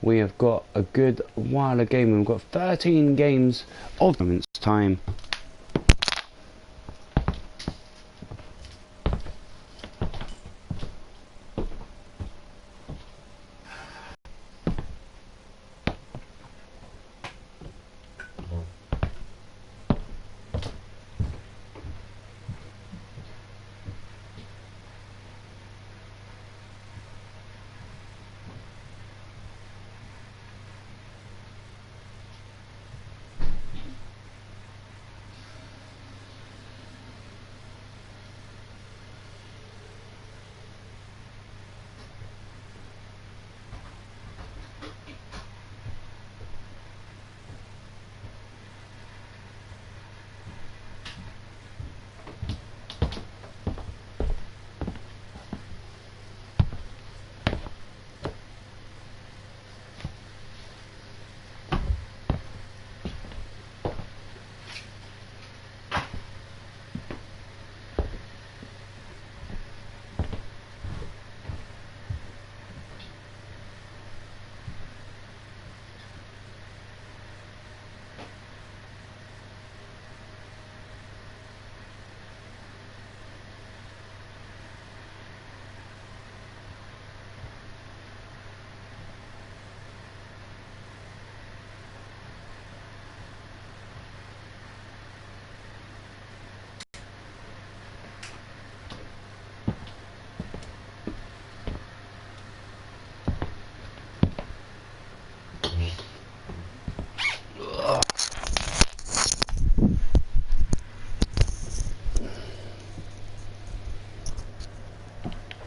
We have got a good while of gaming. We've got 13 games of moments time.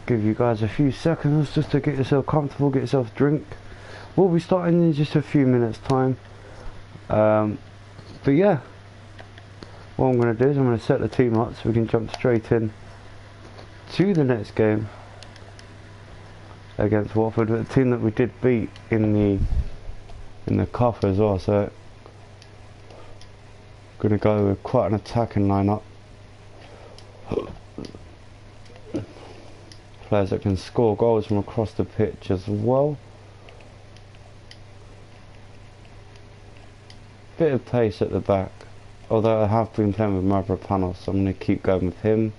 Give you guys a few seconds just to get yourself comfortable, get yourself a drink. We'll be starting in just a few minutes time. But yeah, what I'm going to do is I'm going to set the team up so we can jump straight in to the next game against Watford, the team that we did beat in the cup as well. So going to go with quite an attacking lineup. Players that can score goals from across the pitch as well. Bit of pace at the back, although I have been playing with Mavropanos, so I'm going to keep going with him.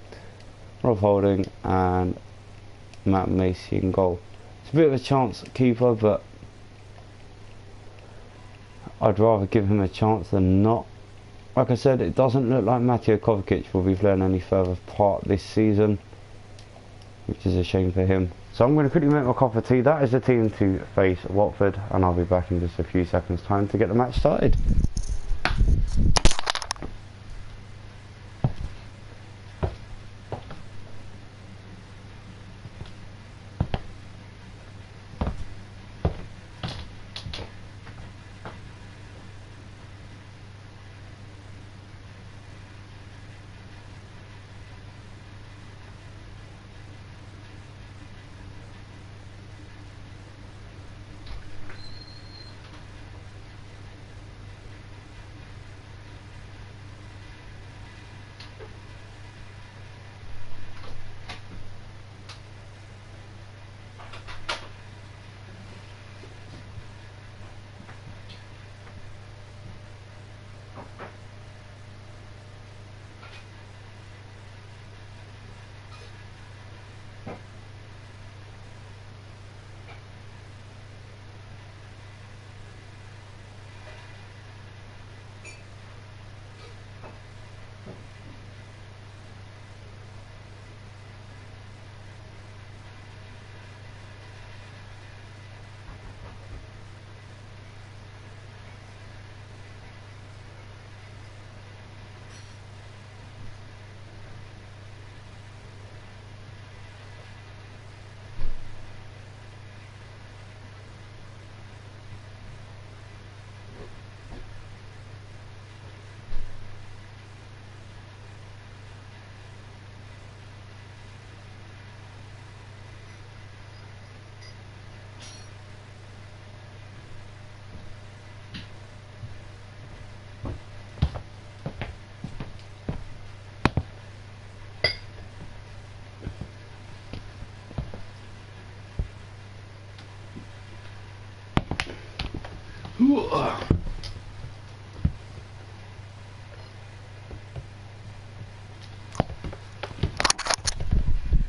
Rob Holding and Matt Macy in goal. It's a bit of a chance keeper, but I'd rather give him a chance than not. Like I said, it doesn't look like Mateo Kovacic will be playing any further part this season, which is a shame for him. So I'm going to quickly make my cup of tea. That is the team to face Watford, and I'll be back in just a few seconds time to get the match started.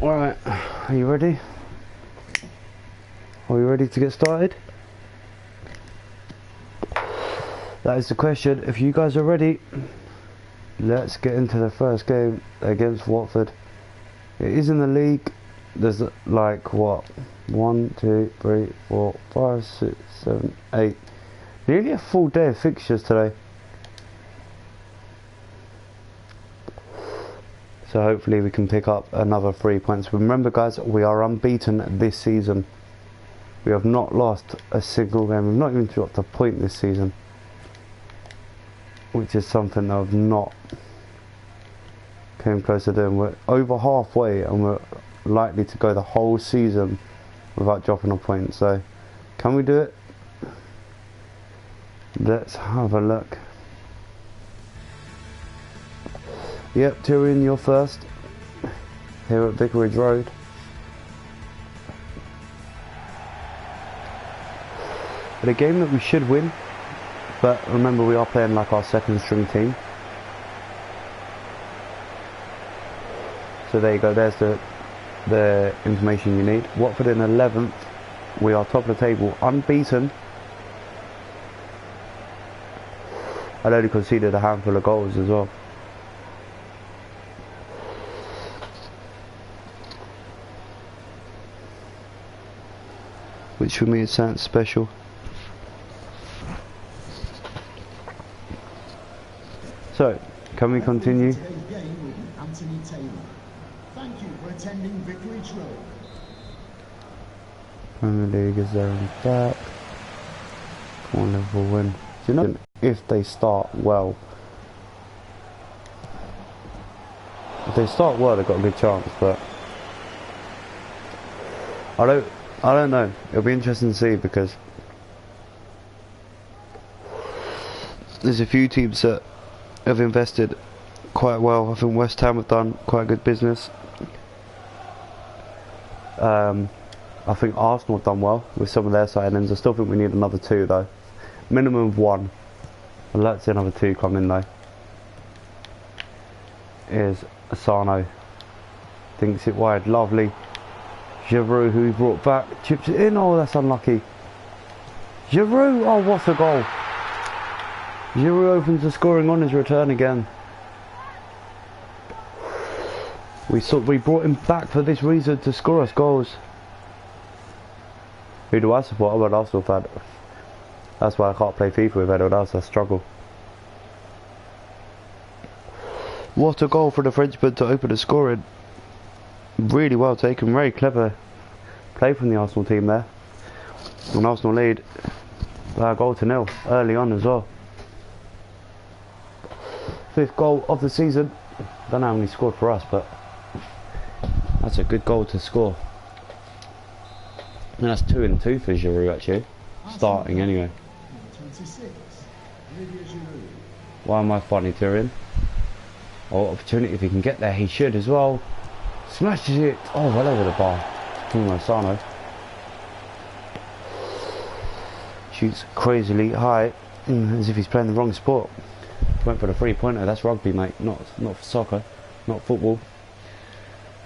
Alright, are you ready? Are we ready to get started? That is the question. If you guys are ready, let's get into the first game against Watford. It is in the league. There's like what? 1, 2, 3, 4, 5, 6, 7, 8. Nearly a full day of fixtures today. So hopefully we can pick up another 3 points. Remember guys, we are unbeaten this season. We have not lost a single game. We've not even dropped a point this season, which is something I've not came close to doing. We're over halfway and we're likely to go the whole season without dropping a point. So can we do it? Let's have a look. Yep, Tyrion, you're first here at Vicarage Road. But a game that we should win, but remember we are playing like our second string team. So there you go, there's the information you need. Watford in 11th, we are top of the table, unbeaten. I'd only conceded a handful of goals as well. Which for me is something special. So, can we continue? Thank you for attending Vicarage Road. Premier League is there and back. 1-0 win. Do you know if they start well? If they start well, they've got a good chance, but I don't know. It'll be interesting to see because there's a few teams that have invested quite well. I think West Ham have done quite good business. I think Arsenal have done well with some of their signings. I still think we need another 2 though. Minimum of 1. I'd like to see another 2 come in though. Here's Asano. Thinks it wide. Lovely. Giroud, who he brought back, chips it in. Oh, that's unlucky. Giroud, oh, what a goal. Giroud opens the scoring on his return again. We brought him back for this reason, to score us goals. Who do I support? I'm an Arsenal fan. That's why I can't play FIFA with anyone else. I struggle. What a goal for the Frenchman to open the scoring. Really well taken, very clever play from the Arsenal team there. An Arsenal lead, goal to 0 early on as well. 5th goal of the season. Don't know how many scored for us, but that's a good goal to score. And that's 2 and 2 for Giroud actually, starting anyway. Why am I funny, Tyrion? Oh, opportunity if he can get there, he should as well. Smashes it, oh, well over the bar. Asano shoots crazily high, as if he's playing the wrong sport. Went for the 3-pointer. That's rugby, mate, not for soccer, not football.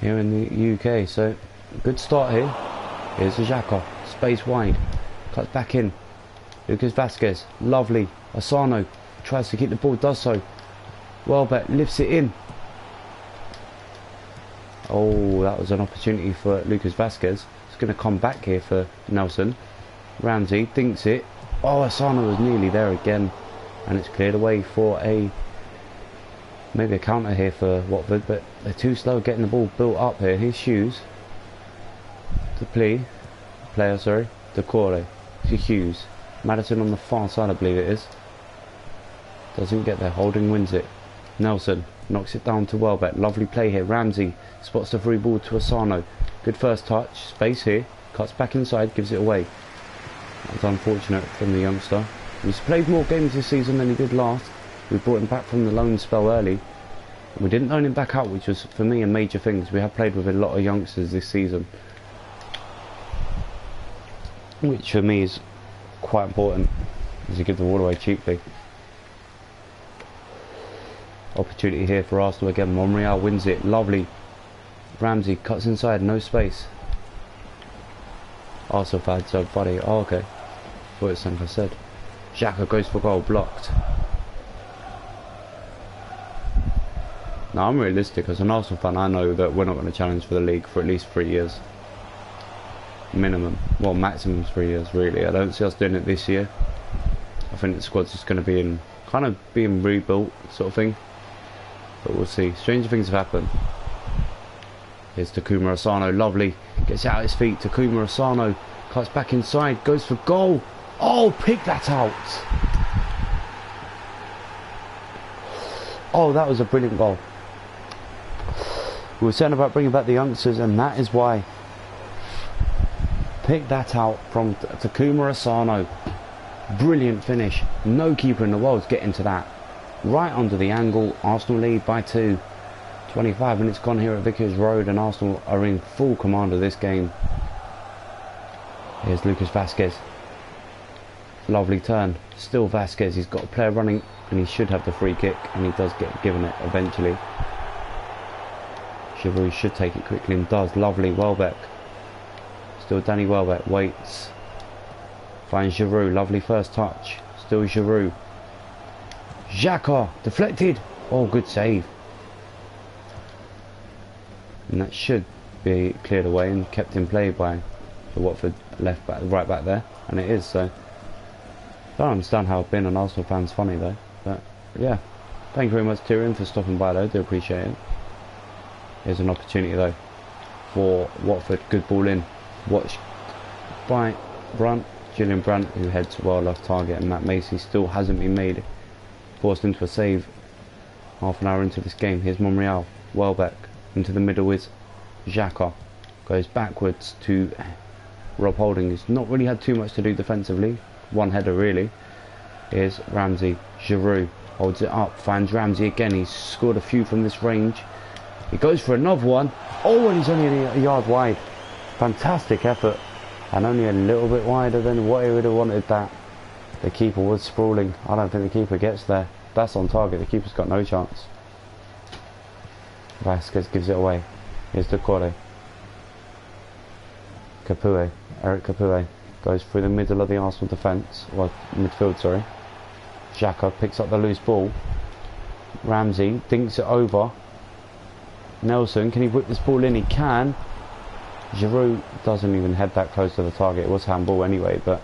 Here in the UK, so good start here. Here's Xhaka, space wide, cuts back in. Lucas Vasquez, lovely. Asano tries to keep the ball, does so. Welbeck lifts it in. Oh, that was an opportunity for Lucas Vasquez. It's going to come back here for Nelson. Ramsey thinks it. Oh, Asano was nearly there again. And it's cleared away for maybe a counter here for Watford, but they're too slow getting the ball built up here. His shoes. The Decore to Hughes. Madison on the far side, I believe it is. Doesn't get there. Holding wins it. Nelson knocks it down to Welbeck. Lovely play here. Ramsey spots the free ball to Asano. Good first touch. Space here. Cuts back inside. Gives it away. That's unfortunate from the youngster. He's played more games this season than he did last. We brought him back from the loan spell early. We didn't loan him back out, which was for me a major thing, because we have played with a lot of youngsters this season, which for me is quite important. Does he give the ball away cheaply? Opportunity here for Arsenal again. Monreal wins it. Lovely. Ramsey cuts inside, no space. Arsenal fans so funny. Oh, okay. Thought it's something I said. Xhaka goes for goal, blocked. Now I'm realistic. As an Arsenal fan, I know that we're not going to challenge for the league for at least 3 years. Minimum. Well, maximum 3 years, really. I don't see us doing it this year. I think the squad's just going to be in, kind of being rebuilt, sort of thing. But we'll see. Stranger things have happened. Here's Takuma Asano, lovely. Gets out his feet. Takuma Asano cuts back inside, goes for goal. Oh, pick that out. Oh, that was a brilliant goal. We were saying about bringing back the youngsters, and that is why. Pick that out from Takuma Asano. Brilliant finish. No keeper in the world's getting to that. Right under the angle. Arsenal lead by 2. 25 minutes gone here at Vicarage Road, and Arsenal are in full command of this game. Here's Lucas Vazquez. Lovely turn. Still Vazquez. He's got a player running, and he should have the free kick, and he does get given it eventually. Giroud should take it quickly, and does. Lovely. Welbeck. Still Danny Welbeck. Waits. Finds Giroud. Lovely first touch. Still Giroud. Xhaka. Deflected. Oh, good save. And that should be cleared away and kept in play by the Watford left back, right back there, and it is. So I don't understand how being an Arsenal fan's funny though. But yeah, thank you very much, Tyrion, for stopping by though. Do appreciate it. Here's an opportunity though for Watford. Good ball in. Watch by Brunt, Julian Brunt, who heads well off target, and Matt Macy still hasn't been made. Forced into a save. Half an hour into this game. Here's Monreal. Welbeck. Into the middle is Xhaka. Goes backwards to Rob Holding, who's not really had too much to do defensively. One header really. Here's Ramsey. Giroud holds it up. Finds Ramsey again. He's scored a few from this range. He goes for another one. Oh, and he's only a yard wide. Fantastic effort. And only a little bit wider than what he would have wanted that. The keeper was sprawling. I don't think the keeper gets there. That's on target. The keeper's got no chance. Vazquez gives it away. Here's Decore. Capoue. Eric Capoue goes through the middle of the Arsenal defence. Well, midfield, sorry. Xhaka picks up the loose ball. Ramsey dinks it over. Nelson, can he whip this ball in? He can. Giroud doesn't even head that close to the target. It was handball anyway, but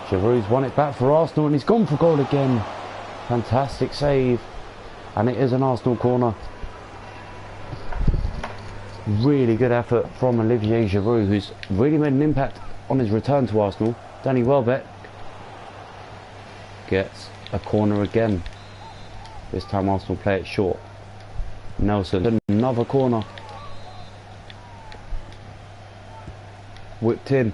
Giroud's won it back for Arsenal, and he's gone for goal again. Fantastic save. And it is an Arsenal corner. Really good effort from Olivier Giroud, who's really made an impact on his return to Arsenal. Danny Welbeck gets a corner again. This time Arsenal play it short. Nelson, another corner. Whipped in.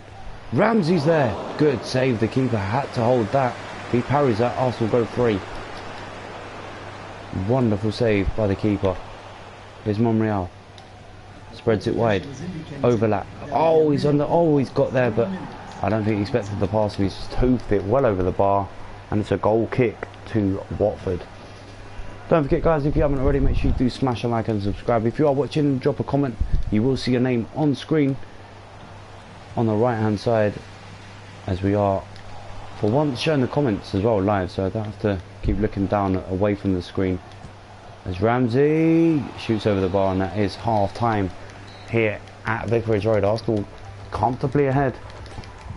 Ramsey's there. Good save. The keeper had to hold that. He parries that. Arsenal go free. Wonderful save by the keeper. Here's Monreal. Spreads it wide. Overlap. Oh, he's under. Oh, he's got there, but I don't think he expected the pass. He's just hoofed it well over the bar, and it's a goal kick to Watford. Don't forget, guys, if you haven't already, make sure you do smash a like and subscribe. If you are watching, drop a comment. You will see your name on screen on the right hand side, as we are for once showing the comments as well live, so I don't have to keep looking down away from the screen. As Ramsey shoots over the bar, and that is half time here at Vicarage Road. Arsenal comfortably ahead.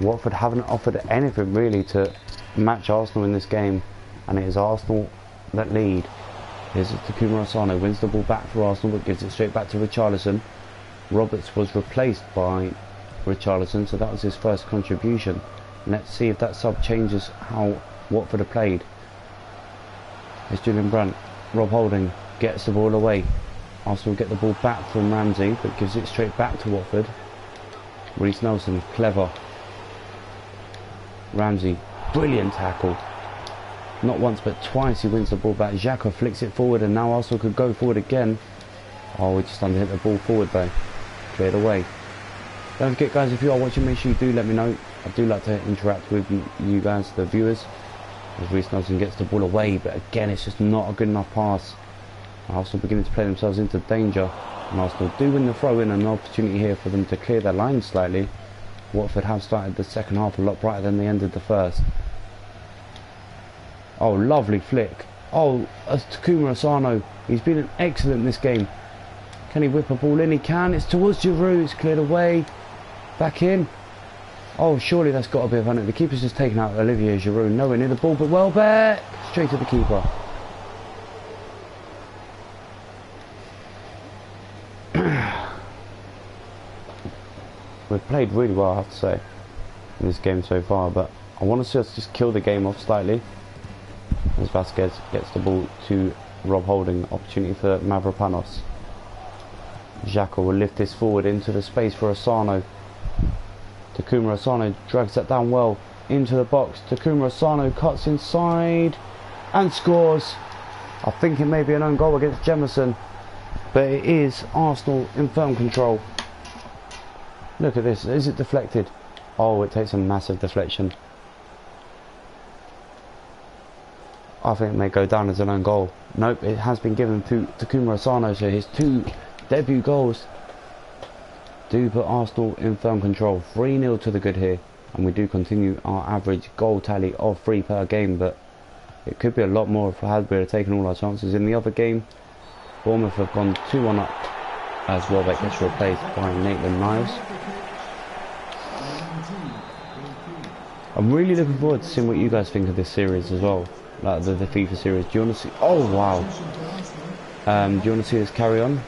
Watford haven't offered anything really to match Arsenal in this game, and it is Arsenal that lead. Here's Takuma Asano, wins the ball back for Arsenal, but gives it straight back to Richarlison. Roberts was replaced by Richarlison, so that was his first contribution. Let's see if that sub changes how Watford have played. Here's Julian Brandt. Rob Holding gets the ball away. Arsenal get the ball back from Ramsey, but gives it straight back to Watford. Reece Nelson, clever. Ramsey, brilliant tackle. Not once but twice he wins the ball back. Xhaka flicks it forward, and now Arsenal could go forward again. Oh, we just underhit the ball forward though. Cleared away. Don't forget, guys, if you are watching, make sure you do let me know I do like to interact with you guys, the viewers, as Reece Nelson gets the ball away, but again it's just not a good enough pass. Arsenal beginning to play themselves into danger, and Arsenal do win the throw in, an opportunity here for them to clear their line slightly. Watford have started the second half a lot brighter than they ended the first. Oh, lovely flick. Oh, Takuma Asano, he's been excellent this game. Can he whip a ball in? He can. It's towards Giroud. It's cleared away. Back in. Oh, surely that's got to be a penalty. The keeper's just taken out Olivier Giroud. Nowhere near the ball, but well back. Straight to the keeper. We've played really well, I have to say, in this game so far, but I want to see us just kill the game off slightly. As Vasquez gets the ball to Rob Holding, opportunity for Mavropanos. Xhaka will lift this forward into the space for Asano. Takuma Asano drags that down well into the box. Takuma Asano cuts inside and scores. I think it may be an own goal against Jemison, but it is Arsenal in firm control. Look at this. Is it deflected? Oh, it takes a massive deflection. I think it may go down as an own goal. Nope, it has been given to Takuma Asano, so his 2 debut goals do put Arsenal in firm control. 3-0 to the good here, and we do continue our average goal tally of 3 per game, but it could be a lot more if Hasbury had taken all our chances in the other game. Bournemouth have gone 2-1 up as Welbeck gets replaced by Maitland Niles. I'm really looking forward to seeing what you guys think of this series as well, like the FIFA series. Do you want to see? Oh wow! Do you want to see us carry on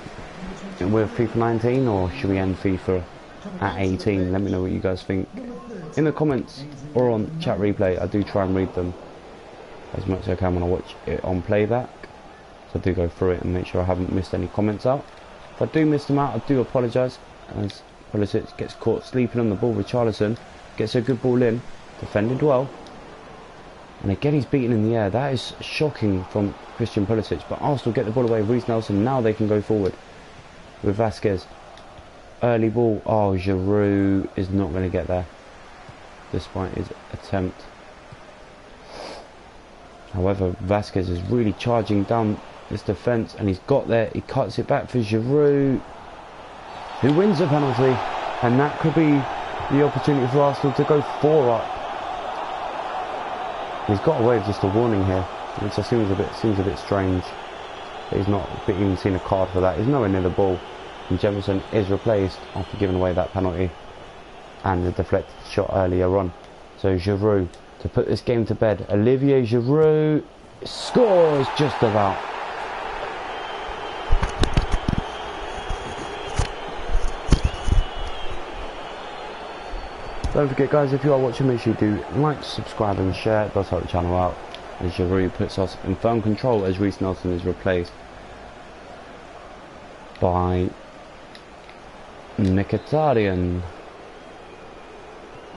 with FIFA 19, or should we end FIFA at 18? Let me know what you guys think in the comments or on chat replay. I do try and read them as much as I can when I watch it on playback, so I do go through it and make sure I haven't missed any comments out. If I do miss them out, I do apologise, as Pulisic gets caught sleeping on the ball. Richarlison gets a good ball in, defended well, and again he's beaten in the air. That is shocking from Christian Pulisic, but Arsenal get the ball away. Reece Nelson, now they can go forward with Vasquez. Early ball. Oh, Giroud is not going to get there despite his attempt. However, Vasquez is really charging down this defence, and he's got there. He cuts it back for Giroud, who wins the penalty, and that could be the opportunity for Arsenal to go 4 up. He's got away with just a warning here, which seems a bit strange. He's not even seen a card for that. He's nowhere near the ball, and Jefferson is replaced after giving away that penalty and the deflected shot earlier on. So Giroud to put this game to bed. Olivier Giroud scores just about. Don't forget guys, if you are watching, make sure you do like, subscribe and share. It does help the channel out. And Giroud puts us in firm control as Reece Nelson is replaced by Mkhitaryan.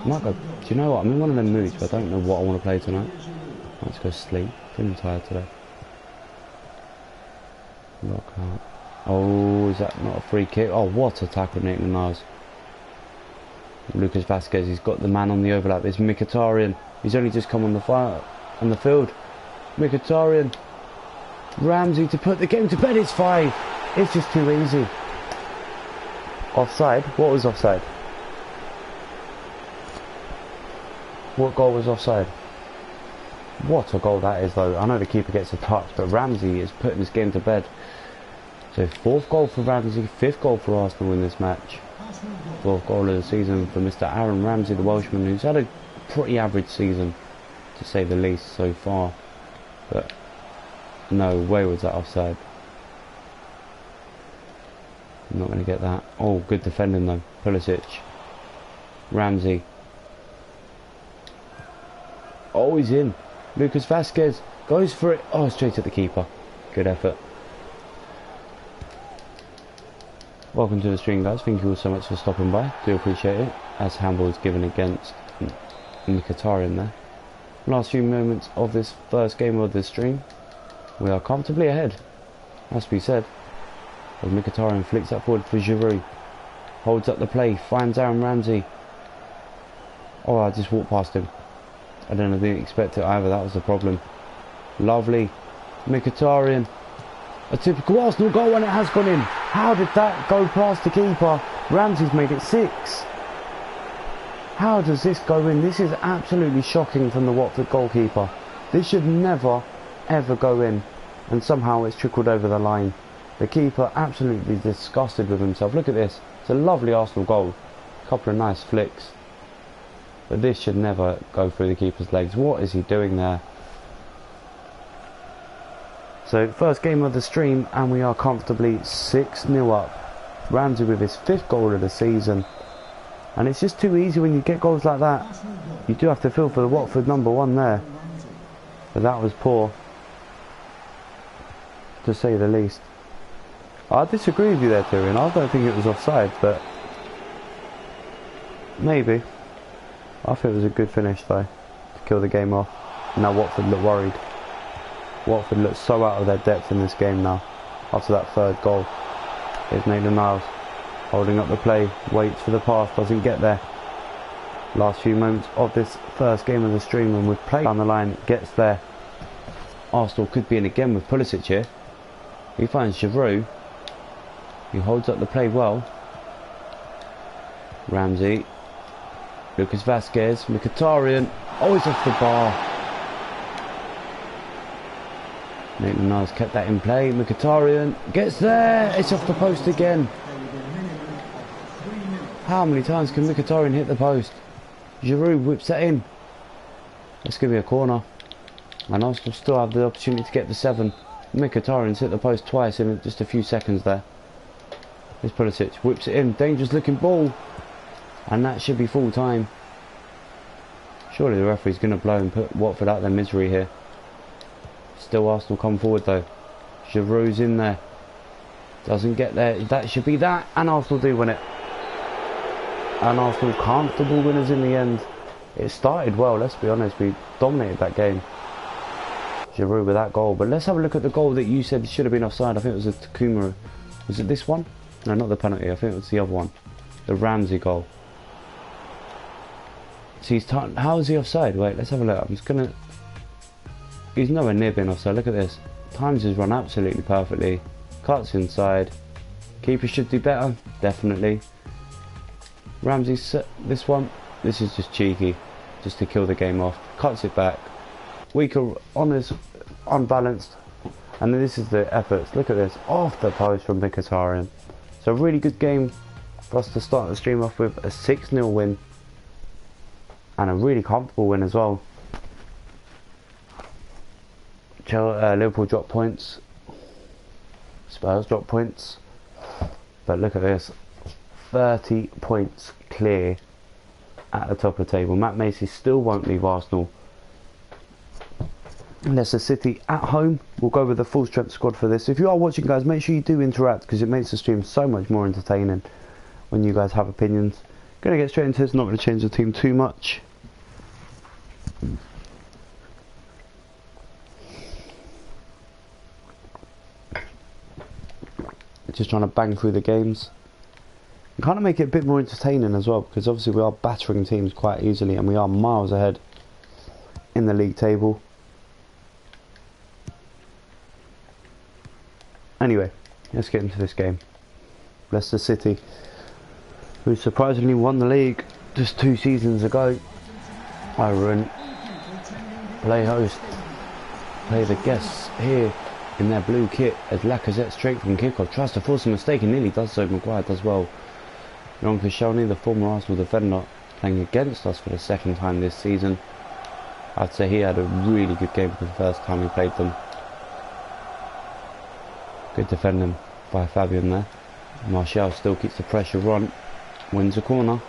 Do you know what? I'm in one of them moods, but I don't know what I want to play tonight. Let's go sleep. Feeling tired today. Lock out. Oh, is that not a free kick? Oh, what a tackle, Nathan Niles. Lucas Vasquez, he's got the man on the overlap. It's Mkhitaryan. He's only just come on the field. Mkhitaryan. Ramsey to put the game to bed. It's 5. It's just too easy. Offside? What was offside? What goal was offside? What a goal that is though. I know the keeper gets a touch, but Ramsey is putting this game to bed. So 4th goal for Ramsey, 5th goal for Arsenal in this match. 4th goal of the season for Mr. Aaron Ramsey, the Welshman, who's had a pretty average season, to say the least, so far. But no way was that offside. I'm not going to get that. Oh, good defending though. Pulisic. Ramsey. Oh, he's in. Lucas Vasquez goes for it. Oh, straight at the keeper. Good effort. Welcome to the stream guys, thank you all so much for stopping by, do appreciate it, as handball is given against Mkhitaryan there. Last few moments of this first game of the stream, we are comfortably ahead, has to be said, as Mkhitaryan flicks that forward for Giroud, holds up the play, finds Aaron Ramsey, Oh, I just walked past him. I didn't expect it either, that was the problem. Lovely. Mkhitaryan. A typical Arsenal goal, and it has gone in. How did that go past the keeper? Ramsey's made it 6. How does this go in? This is absolutely shocking from the Watford goalkeeper. This should never, ever go in. And somehow it's trickled over the line. The keeper absolutely disgusted with himself. Look at this. It's a lovely Arsenal goal. A couple of nice flicks. But this should never go through the keeper's legs. What is he doing there? So, first game of the stream, and we are comfortably 6-0 up. Ramsey with his 5th goal of the season. And it's just too easy when you get goals like that. You do have to feel for the Watford number 1 there. But that was poor, to say the least. I disagree with you there, Tyrion. I don't think it was offside, but maybe. I think it was a good finish though, to kill the game off. Now Watford look worried. Watford look so out of their depth in this game now. After that 3rd goal. Here's Nathan Niles holding up the play, waits for the pass, doesn't get there. Last few moments of this first game of the stream, and with play down the line, gets there. Arsenal could be in again with Pulisic here. He finds Giroud. He holds up the play well. Ramsey. Lucas Vasquez. Mkhitaryan. Oh, he's off the bar. Nathan Niles kept that in play. Mkhitaryan gets there. It's off the post again. How many times can Mkhitaryan hit the post? Giroud whips that in. Let's give me a corner. And Arsenal still have the opportunity to get the 7. Mkhitaryan's hit the post twice in just a few seconds there. Here's Pulisic, whips it in, dangerous looking ball. And that should be full time. Surely the referee's going to blow and put Watford out their misery here. Still Arsenal come forward though. Giroud's in there. Doesn't get there, that should be that. And Arsenal do win it. And Arsenal comfortable winners in the end. It started well, let's be honest, we dominated that game. Giroud with that goal, but let's have a look at the goal that you said should have been offside. I think it was a Takuma. Was it this one? No, not the penalty, I think it was the other one. The Ramsey goal. So how is he offside? Wait, let's have a look. I'm just gonna... He's nowhere near being offside, look at this. Times his run absolutely perfectly. Cuts inside. Keeper should do better, definitely. Ramsey set this one. This is just cheeky, just to kill the game off. Cuts it back. Weaker, honest, unbalanced. And then this is the efforts. Look at this, off the post from Mkhitaryan. So a really good game for us to start the stream off with. A 6-0 win. And a really comfortable win as well. Liverpool drop points. Spurs drop points. But look at this. 30 points clear at the top of the table. Matt Macy still won't leave Arsenal. Leicester City at home. We'll go with the full strength squad for this. If you are watching, guys, make sure you do interact, because it makes the stream so much more entertaining when you guys have opinions. Gonna get straight into this, not going to change the team too much. Just trying to bang through the games. And kind of make it a bit more entertaining as well, because obviously we are battering teams quite easily and we are miles ahead in the league table. Anyway, let's get into this game. Leicester City, who surprisingly won the league just 2 seasons ago. Iron play host, play the guests here in their blue kit as Lacazette straight from kickoff tries to force a mistake and nearly does so. Maguire does well. Ron Koscielny, the former Arsenal defender, playing against us for the 2nd time this season. I'd say he had a really good game for the first time he played them. Good defending by Fabian there. Martial still keeps the pressure on. Wins a corner.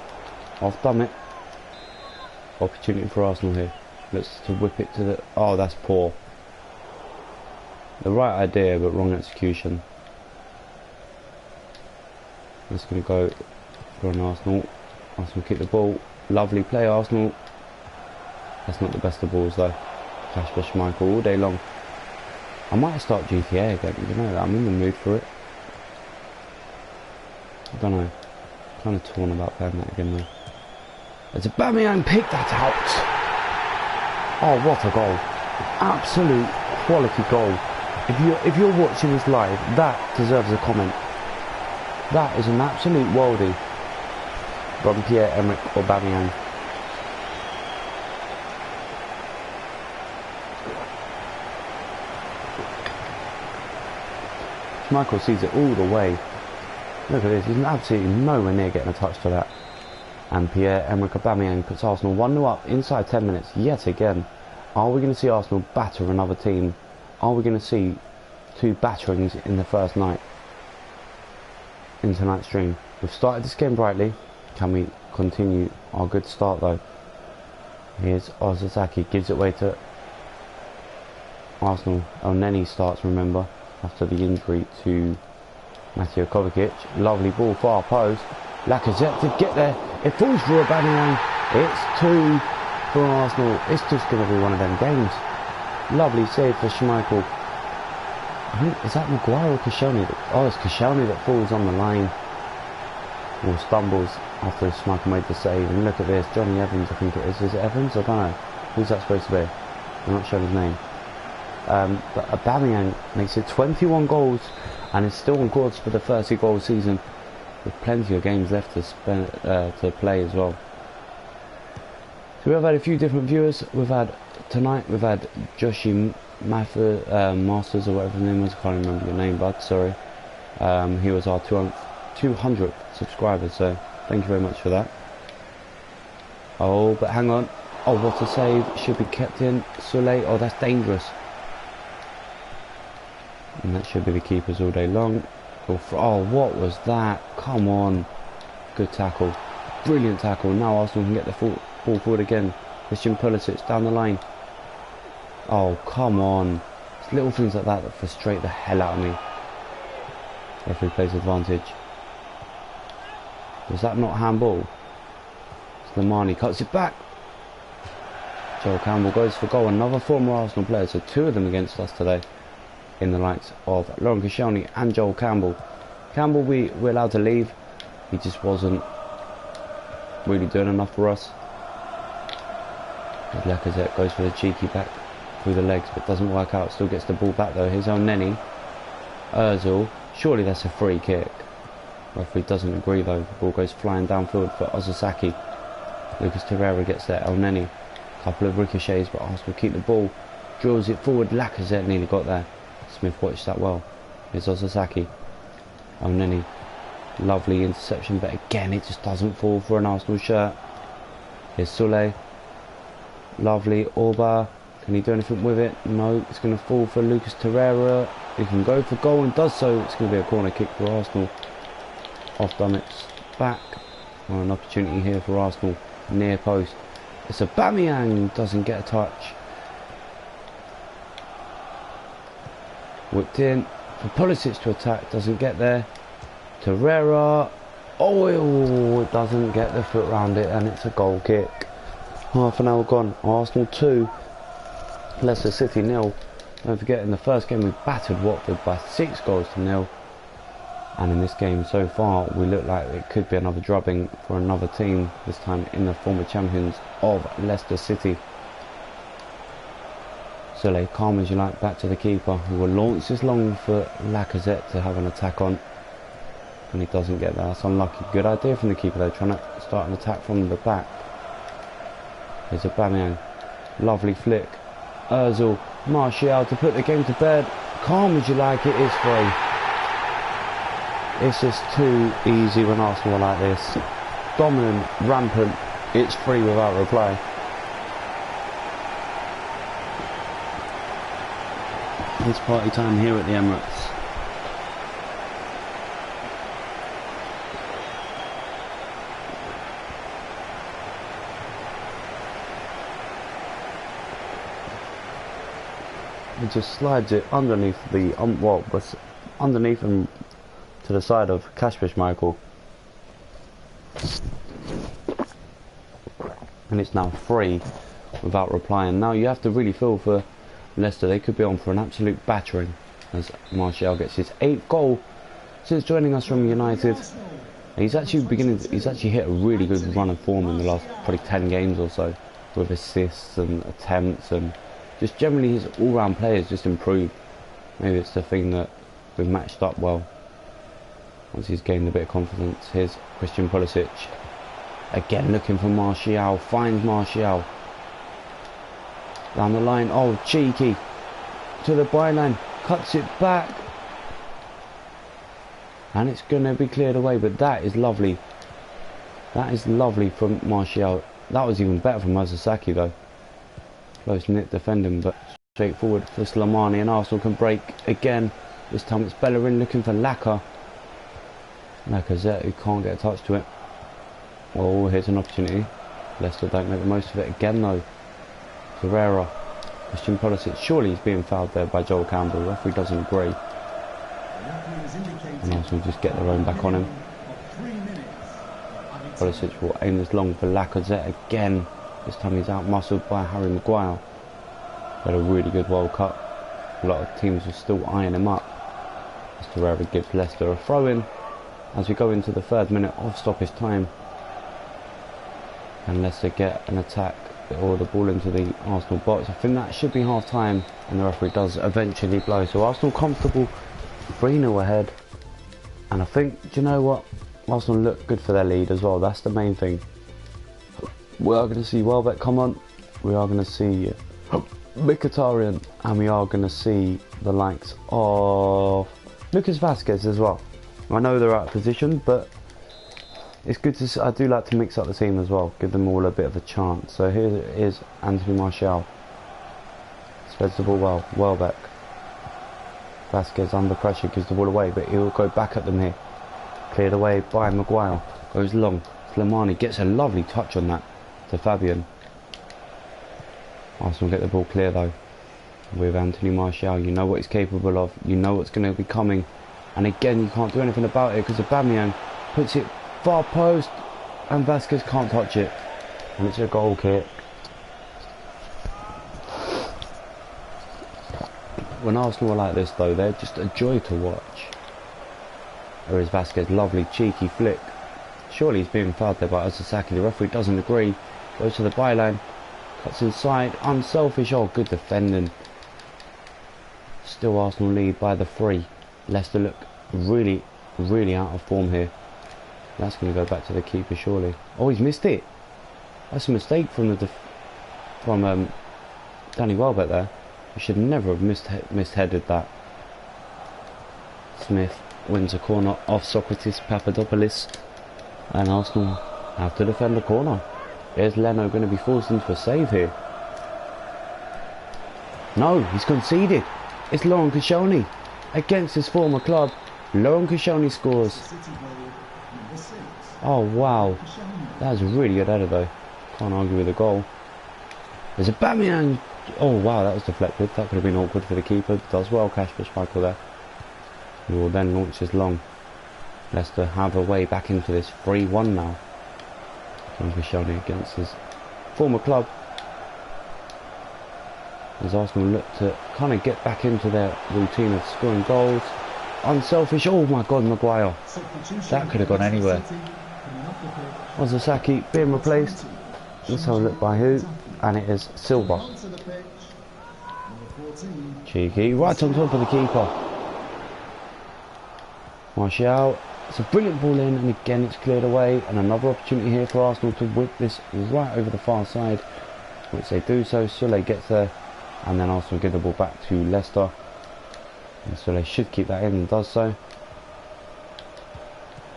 Off Dummett. Opportunity for Arsenal here. Looks to whip it to the... Oh, that's poor. The right idea, but wrong execution. It's going to go for an Arsenal. Arsenal kick the ball. Lovely play, Arsenal. That's not the best of balls, though. Kasper Schmeichel all day long. I might start GTA again, you know that. I'm in the mood for it. I don't know. Kind of torn about playing that again, though. As Aubameyang picked that out. Oh, what a goal. Absolute quality goal. If you're watching this live, that deserves a comment. That is an absolute worldie from Pierre-Emerick Aubameyang. Michael sees it all the way. Look at this, he's absolutely nowhere near getting a touch to that. And Pierre-Emerick Aubameyang puts Arsenal 1-0 up inside 10 minutes yet again. Are we going to see Arsenal batter another team? Are we going to see 2 batterings in the first night? In tonight's stream. We've started this game brightly. Can we continue our good start though? Here's Ozazaki, gives it away to Arsenal. Elneny starts, remember, after the injury to Mateo Kovacic. Lovely ball, far post. Lacazette did get there. It falls for Aubameyang. It's 2 for Arsenal. It's just going to be one of them games. Lovely save for Schmeichel. I think, is that Maguire or Koscielny? Oh, it's Koscielny that falls on the line. Or stumbles after Schmeichel made the save. And look at this, Johnny Evans, I think it is. Is it Evans? I don't know. Who's that supposed to be? I'm not sure his name. But Aubameyang makes it 21 goals and is still on course for the 30-goal season, with plenty of games left to play as well. So we've had a few different viewers. We've had Joshi Masters or whatever his name was. I can't remember your name, bud. Sorry. He was our 200th subscriber, so thank you very much for that. Oh, but hang on. Oh, what a save. Should be kept in. Soulé. Oh, that's dangerous. And that should be the keepers all day long. Oh, what was that? Come on. Good tackle. Brilliant tackle. Now Arsenal can get the ball forward again. Christian Pulisic down the line. Oh, come on. It's little things like that that frustrate the hell out of me. Referee plays advantage. Was that not handball? Slimani cuts it back. Joel Campbell goes for goal. Another former Arsenal player. So 2 of them against us today. In the likes of Laurent Koscielny and Joel Campbell. Campbell, we're allowed to leave. He just wasn't really doing enough for us. Lacazette goes for the cheeky back through the legs, but doesn't work out. Still gets the ball back though. Here's Elneny. Ozil. Surely that's a free kick. Referee doesn't agree though. The ball goes flying downfield for Ozasaki. Lucas Torreira gets there. Elneny. Couple of ricochets, but Arsenal keep the ball. Drills it forward. Lacazette nearly got there. Smith watched that well. Here's Ozasaki. Elneny. Lovely interception, but again it just doesn't fall for an Arsenal shirt. Here's Soulé. Lovely. Orba. Can he do anything with it? No. It's going to fall for Lucas Torreira. He can go for goal and does so. It's going to be a corner kick for Arsenal. Off Dummett's back. Well, an opportunity here for Arsenal. Near post. It's Aubameyang. Doesn't get a touch. Whipped in for Pulisic to attack, doesn't get there. Torreira, oh, it doesn't get the foot round it, and it's a goal kick. Half an hour gone. Arsenal 2, Leicester City 0. Don't forget, in the first game we battered Watford by 6-0. And in this game so far, we look like it could be another drubbing for another team, this time in the former champions of Leicester City. Soulé, calm as you like, back to the keeper, who will launch this long for Lacazette to have an attack on. And he doesn't get that. That's unlucky. Good idea from the keeper though, trying to start an attack from the back. Here's Aubameyang. Lovely flick. Ozil, Martial to put the game to bed. Calm as you like, it is free. It's just too easy when Arsenal are like this. Dominant, rampant, it's free without reply. It's party time here at the Emirates. He just slides it underneath the underneath and to the side of Kasper Schmeichel, and it's now free without replying. Now you have to really feel for Leicester. They could be on for an absolute battering as Martial gets his 8th goal since joining us from United. He's actually he's actually hit a really good run of form in the last probably 10 games or so, with assists and attempts, and just generally his all-round play has just improved. Maybe it's the thing that we've matched up well. Once he's gained a bit of confidence. Here's Christian Pulisic. Again looking for Martial. Finds Martial. Down the line. Oh, cheeky. To the byline. Cuts it back. And it's going to be cleared away. But that is lovely. That is lovely from Martial. That was even better from Masasaki though. Close knit defending, but straightforward for Slimani, and Arsenal can break again. This time it's Bellerin looking for Laka. Lacazette, who can't get a touch to it. Oh, here's an opportunity. Leicester don't make the most of it again though. Herrera, Christian Pulisic. Surely he's being fouled there by Joel Campbell. The referee doesn't agree. And Arsenal just get their own back on him. Pulisic will aim this long for Lacazette again. This time he's out-muscled by Harry Maguire. Had a really good World Cup. A lot of teams are still eyeing him up. Mr. Herrera gives Leicester a throw-in as we go into the 3rd minute of stoppage time. And Leicester get an attack or the ball into the Arsenal box. I think that should be half-time, and the referee does eventually blow. So Arsenal comfortable, 3-0 ahead. And I think, do you know what? Arsenal look good for their lead as well. That's the main thing. We are going to see Welbeck come on. We are going to see Mkhitaryan, and we are going to see the likes of Lucas Vazquez as well. I know they're out of position, but it's good to see. I do like to mix up the team as well, give them all a bit of a chance. So here is Anthony Martial. Spreads the ball well. Welbeck. Vazquez under pressure, gives the ball away, but he'll go back at them here. Cleared away by Maguire. Goes long. Slimani gets a lovely touch on that to Fabian. Arsenal get the ball clear though. With Anthony Martial, you know what he's capable of. You know what's going to be coming. And again, you can't do anything about it because Aubameyang puts it far post and Vazquez can't touch it. And it's a goal kick. When Arsenal are like this though, they're just a joy to watch. There is Vazquez, lovely cheeky flick. Surely he's being fouled there by Osasaki. The referee doesn't agree. Goes to the byline. Cuts inside. Unselfish. Oh, good defending. Still Arsenal lead by the 3. Leicester look really out of form here. That's going to go back to the keeper surely. Oh, he's missed it. That's a mistake from Danny Welbeck there. He should never have misheaded that. Smith wins a corner off Socrates Papadopoulos, and Arsenal have to defend the corner. Is Leno going to be forced into a save here? No, he's conceded. It's Laurent Koscielny against his former club. Laurent Koscielny scores. Oh wow, that was a really good header though. Can't argue with the goal. There's a Aubameyang. Oh wow, that was deflected. That could have been awkward for the keeper. Does well, Kasper Schmeichel there. He will then launch this long. Leicester have a way back into this 3-1 now. Koscielny against his former club. As Arsenal look to kind of get back into their routine of scoring goals. Unselfish. Oh my God, Maguire. That could have gone anywhere. Osasaki being replaced. Let's have a look by who. And it is Silva. Cheeky. Right on top of the keeper. Martial. It's a brilliant ball in, and again it's cleared away. And another opportunity here for Arsenal to whip this right over the far side, which they do so. Sule gets there, and then Arsenal give the ball back to Leicester. And Sule should keep that in and does so.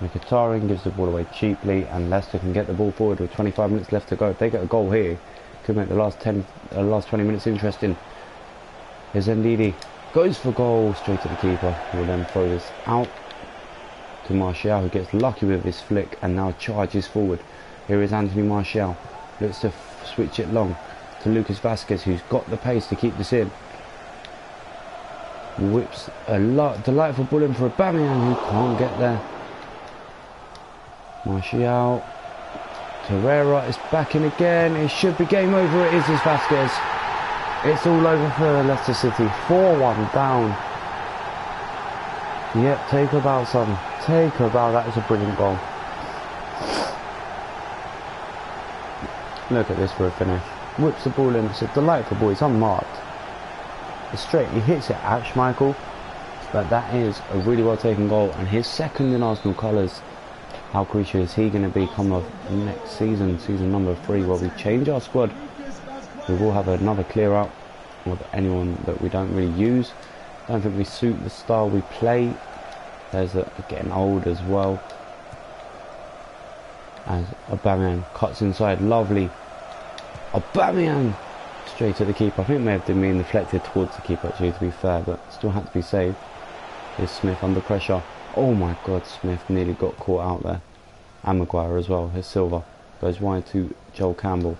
Mkhitaryan gives the ball away cheaply, and Leicester can get the ball forward with 25 minutes left to go. If they get a goal here, could make the last 20 minutes interesting. Here's Ndidi. Goes for goal, straight to the keeper, who will then throw this out to Martial, who gets lucky with this flick and now charges forward. Here is Anthony Martial. Looks to switch it long to Lucas Vazquez, who's got the pace to keep this in. Whips a delightful ball in for Aubameyang, who can't get there. Martial. Herrera is back in again. It should be game over. It is Vazquez. It's all over for Leicester City. 4-1 down. Yep, take a bow, son. Take a bow. That is a brilliant goal. Look at this for a finish. Whips the ball in. It's a delightful ball. It's unmarked. It's straight. He hits it at Schmeichel. But that is a really well taken goal. And his second in Arsenal colours. How crucial is he going to be coming off next season, season number 3, where we change our squad. We will have another clear out of anyone that we don't really use. I don't think we suit the style we play. There's getting old as well. As Aubameyang cuts inside, lovely. Aubameyang straight at the keeper. I think it may have been deflected towards the keeper actually, to be fair, but still had to be saved. Here's Smith under pressure. Oh my god, Smith nearly got caught out there. And Maguire as well. Here's Silva. Goes wide to Joel Campbell.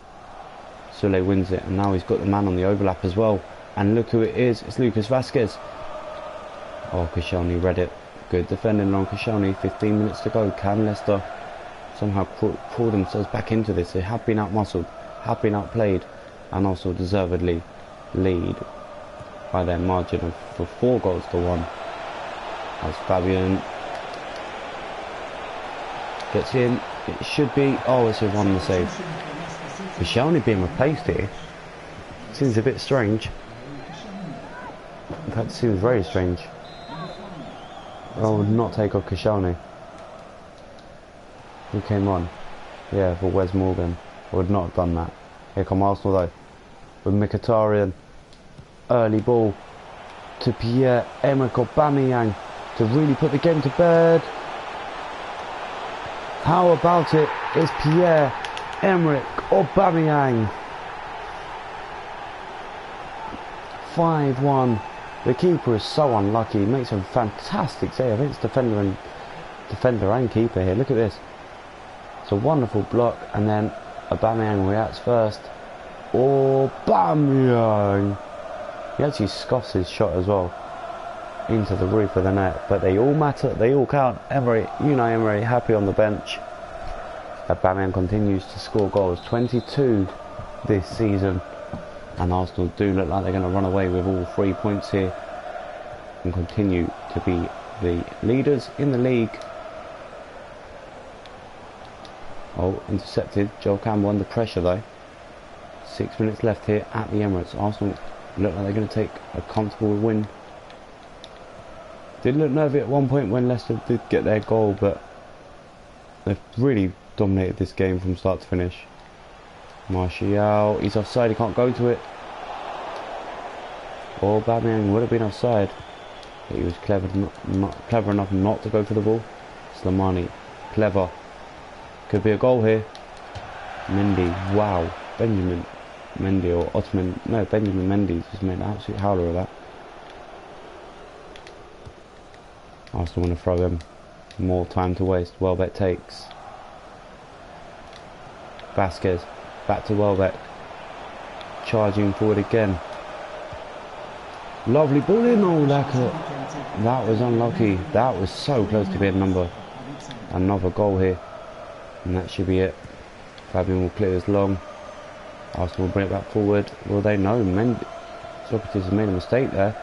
Sule wins it, and now he's got the man on the overlap as well. And look who it is. It's Lucas Vazquez. Oh, Koscielny read it. Good defending on Koscielny. 15 minutes to go. Can Leicester somehow pull themselves back into this? They have been outmuscled, have been outplayed, and also deservedly lead by their margin of 4 goals to 1. As Fabian gets in, it should be. Oh, it's a 1 the save. Koscielny being replaced here seems a bit strange. In fact, it seems very strange. I would not take off Koscielny. Who came on? Yeah, for Wes Morgan. I would not have done that. Here come Arsenal though, with Mkhitaryan. Early ball to Pierre-Emerick Aubameyang to really put the game to bed. How about it? It's Pierre-Emerick Aubameyang. 5-1. The keeper is so unlucky. He makes a fantastic save. I think it's defender and keeper here. Look at this. It's a wonderful block, and then Aubameyang reacts first. Aubameyang. He actually scoffs his shot as well into the roof of the net, but they all matter. They all count. Unai Emery happy on the bench. Aubameyang continues to score goals. 22 this season. And Arsenal do look like they're going to run away with all 3 points here and continue to be the leaders in the league. Oh, intercepted. Joel Campbell under pressure though. 6 minutes left here at the Emirates. Arsenal look like they're going to take a comfortable win. Did look nervy at one point when Leicester did get their goal, but they've really dominated this game from start to finish. Martial, he's offside, he can't go to it. Or Aubameyang would have been offside. But he was clever enough not to go for the ball. Slimani, clever. Could be a goal here. Mendy, wow. Benjamin Mendy or Ottoman, no, Benjamin Mendy just made an absolute howler of that. Arsenal want to throw him. More time to waste. Welbeck takes. Vazquez. Back to Welbeck. Charging forward again. Lovely ball in. Oh, that was unlucky. That was so close to being another goal here. And that should be it. Fabian will clear this long. Arsenal will bring it back forward. Well, they know Socrates has made a mistake there.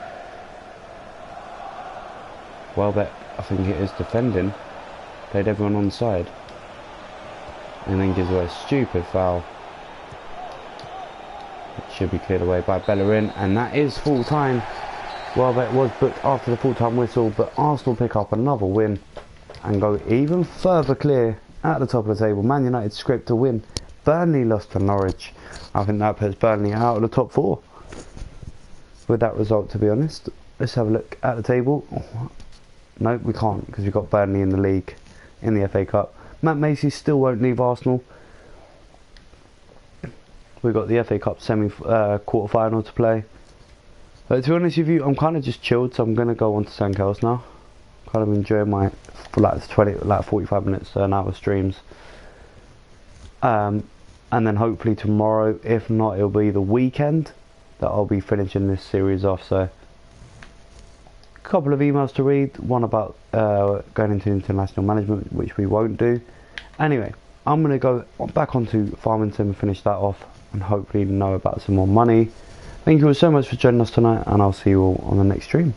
Welbeck, I think it is defending. Played everyone on the side. And then gives away a stupid foul. It should be cleared away by Bellerin, and that is full time. Welbeck was booked after the full time whistle, but Arsenal pick up another win and go even further clear at the top of the table. Man United scraped a win. Burnley lost to Norwich. I think that puts Burnley out of the top 4 with that result, to be honest. Let's have a look at the table. No, we can't, because we've got Burnley in the league, in the FA Cup. Matt Macy still won't leave Arsenal. We've got the FA Cup quarter-final to play. To be honest with you, I'm kind of just chilled, so I'm going to go on to something else now. Kind of enjoying my 45 minutes to an hour streams. And then hopefully tomorrow, if not, it'll be the weekend that I'll be finishing this series off. So, a couple of emails to read. One about going into international management, which we won't do. Anyway, I'm going to go back onto Farmington and finish that off, and hopefully know about some more money. Thank you all so much for joining us tonight, and I'll see you all on the next stream.